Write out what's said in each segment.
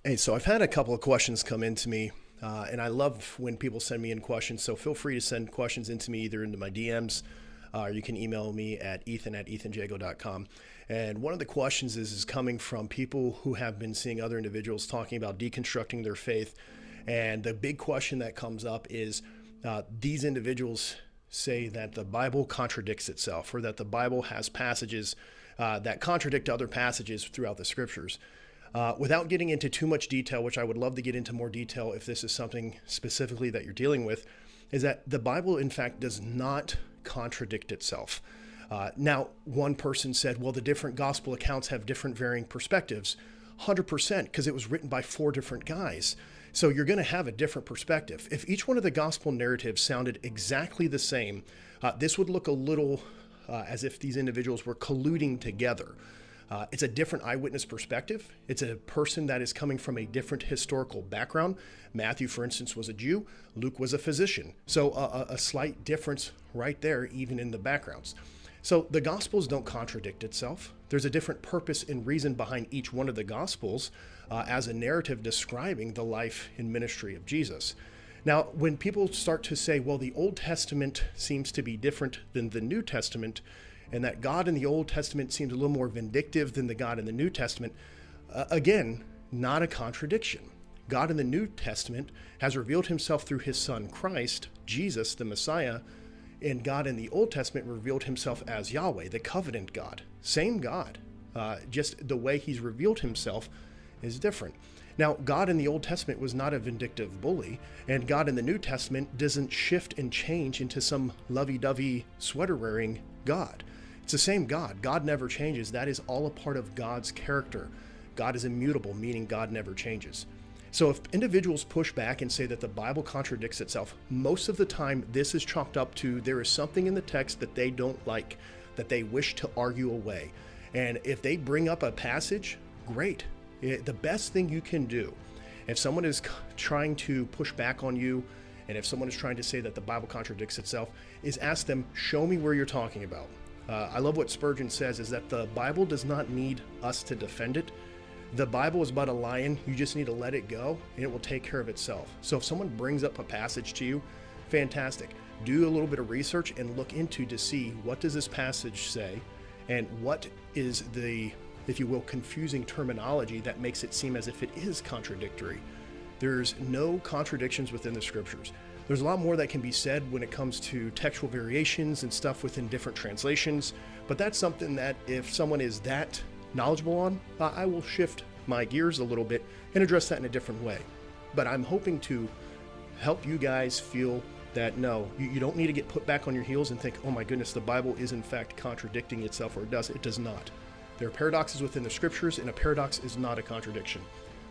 Hey, so I've had a couple of questions come into me, and I love when people send me in questions. So feel free to send questions into me either into my DMs, or you can email me at ethan@ethanjago.com. And one of the questions is coming from people who have been seeing other individuals talking about deconstructing their faith. And the big question that comes up is these individuals say that the Bible contradicts itself, or that the Bible has passages that contradict other passages throughout the scriptures. Without getting into too much detail, which I would love to get into more detail if this is something specifically that you're dealing with, is that the Bible, in fact, does not contradict itself. Now, one person said, well, the different gospel accounts have different varying perspectives. 100%, because it was written by 4 different guys. So you're going to have a different perspective. If each one of the gospel narratives sounded exactly the same, this would look a little as if these individuals were colluding together. It's a different eyewitness perspective. It's a person that is coming from a different historical background. Matthew, for instance, was a Jew. Luke was a physician. So a slight difference right there, even in the backgrounds. So the Gospels don't contradict itself. There's a different purpose and reason behind each one of the Gospels as a narrative describing the life and ministry of Jesus. Now, when people start to say, well, the Old Testament seems to be different than the New Testament, and that God in the Old Testament seems a little more vindictive than the God in the New Testament, again, not a contradiction. God in the New Testament has revealed himself through his son Christ, Jesus, the Messiah, and God in the Old Testament revealed himself as Yahweh, the covenant God. Same God, just the way he's revealed himself is different. Now, God in the Old Testament was not a vindictive bully, and God in the New Testament doesn't shift and change into some lovey-dovey sweater-wearing God. It's the same God. God never changes. That is all a part of God's character. God is immutable, meaning God never changes. So if individuals push back and say that the Bible contradicts itself, most of the time this is chalked up to there is something in the text that they don't like, that they wish to argue away. And if they bring up a passage, great. The best thing you can do, if someone is trying to push back on you, and if someone is trying to say that the Bible contradicts itself, is ask them, show me where you're talking about. I love what Spurgeon says, is that the Bible does not need us to defend it. The Bible is but a lion. You just need to let it go, and it will take care of itself. So if someone brings up a passage to you, fantastic. Do a little bit of research and look into to see what does this passage say, and what is the, if you will, confusing terminology that makes it seem as if it is contradictory. There's no contradictions within the scriptures. There's a lot more that can be said when it comes to textual variations and stuff within different translations, but that's something that if someone is that knowledgeable on, I will shift my gears a little bit and address that in a different way. But I'm hoping to help you guys feel that no, you don't need to get put back on your heels and think, oh my goodness, the Bible is in fact contradicting itself, or it does. It does not. There are paradoxes within the scriptures, and a paradox is not a contradiction.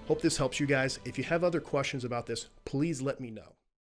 Hope this helps you guys. If you have other questions about this, please let me know.